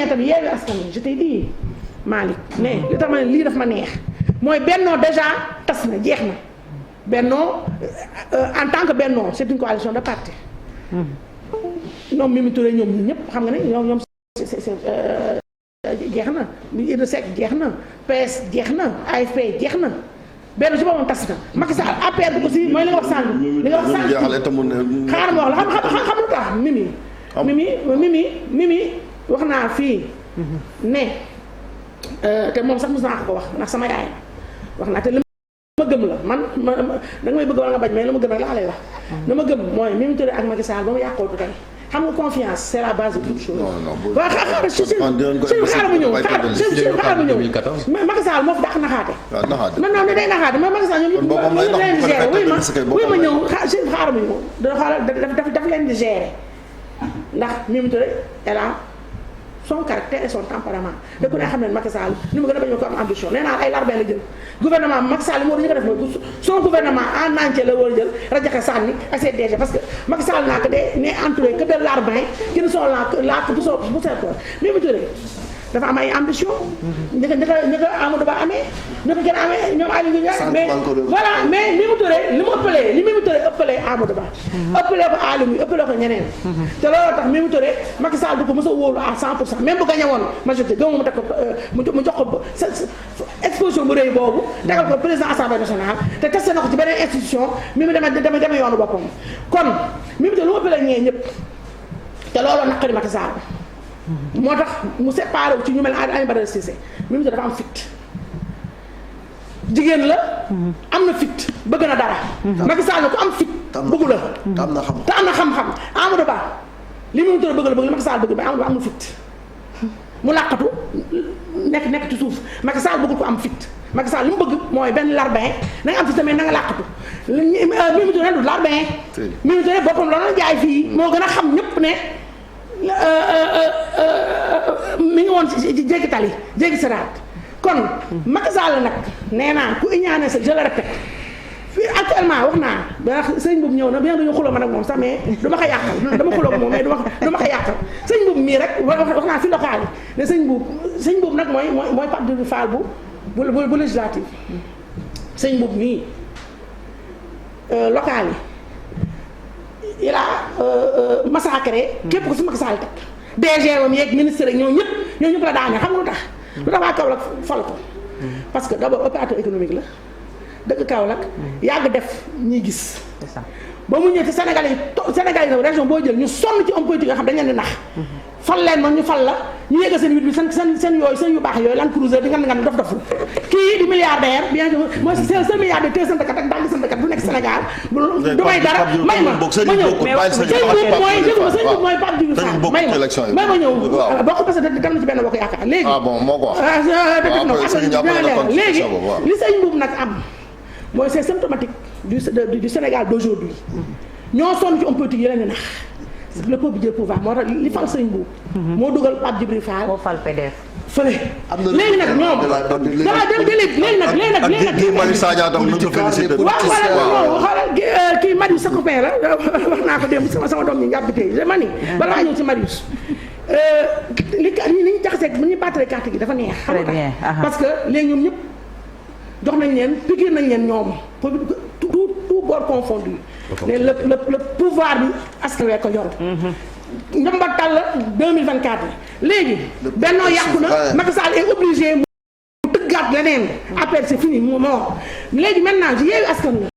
tamit Yewwi Askan Wi je t'ai dit Malick ne li tax ma ne lii daf ma neex mooy Benno déjà tas na jeex na Benno en tant que Benno c'est une coalition de partis. ñoom Mimi Touré ñoom ñëpp xam nga ne ñoom jeex na Idrissa Seck jeex na PS jeex na AFP jeex na benn ci boppam tas na Macky Sall APR bi aussi mooy li nga wax sànq. li nga wax sànq xaaral ma wax la xam lu tax Mimi wax naa fii ne te moom sax mos naa ko wax ndax sama yaay wax naa te li ma gëm la man da nga may bëgg wala nga bañ mais li ma gëm rek laa lay wax. li ma gëm mooy Mimi Touré ak Macky Sall ba mu yàqoo tey xam nga confiance c'est la base de toute chose. waaw xaaral ma ñëw Macky Sall moo fi dàq naxaate. waaw naxaate non day naxaate mais Macky Sall ñoom ñëpp ñu leen di gérer wuy ma ñëw xaaral ma ñëw daf leen di gérer ndax Mimi Touré elle a son caractère et son tempérament te ku ne xam ne Macky Sall ni mu gën a bañ ko am ambition nee naa ay larbin la jël gouvernement Macky Sall moo ñu ko def mooy son gouvernement en entier la war a jël rajaxe sànni ak ses DG parce que Macky Sall n'a que des n'est entouré que de larbins qui ne sont là que pour seen tool Mimi Touré dafa am ay ambition ñi ko Amadou Ba amee ñi ko kenn amee ñoom Aliou Ngouille mais voilà mais Mimi Touré li mu ëppalee li Mimi Touré ëppalee Amadou Ba ëppalee ko Aliou Ngouille ëppalee ko ñeneen te loolu tax Mimi Touré Macky Sall du ko mos a wóolu à 100% même bu gagné woon majorité gëmuma mu teg ko mu jox ko exposition bu rëy boobu tegal ko président assemblée nationale te testé na ko ci beneen institution Mimi dama yoonu boppam kon Mimi Touré lu mu ëppalee ñee ñëpp te loolu naqari Macky Sall moo tax mu séparé wu ci ñu mel ne Aliou Badara Cissé Mimi Touré dafa am fit jigéen la am na fit bëgg na dara Macky Sall ku am fit bëggu la te am na xam-xam Amadou Ba li Mimi Touré bëgg la bëgg li Macky Sall bëgg mais Amadou Ba amul fit mu làqatu nekk ci suuf Macky Sall bëggul ko am fit Macky Sall li mu bëgg mooy benn larbin na nga am fit tamit na nga làqatu Mimi Touré du larbin Mimi Touré boppam la jaay fii moo gën a xam ñëpp ne mi ngi woon ci jéggi tali jéggi siraat kon Macky Sall nag nee naa ku iñaane sa je le répète fii actuellement wax naa ba sëñ boobu ñëw na bien dañu xuloo man ak moom sax mais du ma ko yàqal dama xuloo moom mais du ma ko yàqal sëñ boobu mii rek wax naa fi local yi ne sëñ boobu nag mooy Pape Djibril Fall bu législative sëñ boobu mii local yi il a massacré képp ko fi Macky Sall teg DG wam yeeg ministre rek ñoo ñëpp la daane xam nga lu tax waa Kaolack fal ko parce que d'abord opérateur économique la dëkk Kaolack yàgg def ñuy gis ba mu ñëw ci Sénégal yi région boo jël ñu sonn ci homme politique nga xam dañ leen di nax fal leen man ñu fal la ñu yegg seen wit bi seen yu baax yooyu lan cruiser di nga dof kii di milliardaire bien que mooy seul milliardaire te sant kat ak daal di sant kat bu nekk Sénégal du may dara may ma ñëw may ma ñëw bokk parce que dem na ci benn bokk yaakaar léegi léegi li sëñ Mbuub nag am mooy c'est symptomatique du Sénégal d'aujourd'hui ñoo sonn ci homme politique yi leen di nax le peuple jël pouvoir moo tax li fal sëñ Mbuub moo dugal Pape Djibril Fall moo fal PDF fële léegi nag ñoom dama dem léegi nag kii Malick Sagna tam nañ ko félicité waaw xoolal kii Marius sa copain la wax naa ko démb sama doom ñi njàbbitee ma ni balaa ñëw ci Marius li ñu jaxasee bu ñu battre carte gi dafa neex xam nga parce que léegi ñoom ñëpp jox nañ leen piqué nañ leen ñoom tout bord confondu mais le pouvoir bi askan wee ko yor njombatal la 2024 léegi Benno yàqu na Macky Sall est obligé mu tëggaat leneen après c'est fini mu mort léegi maintenant ci Yewwi Askan Wi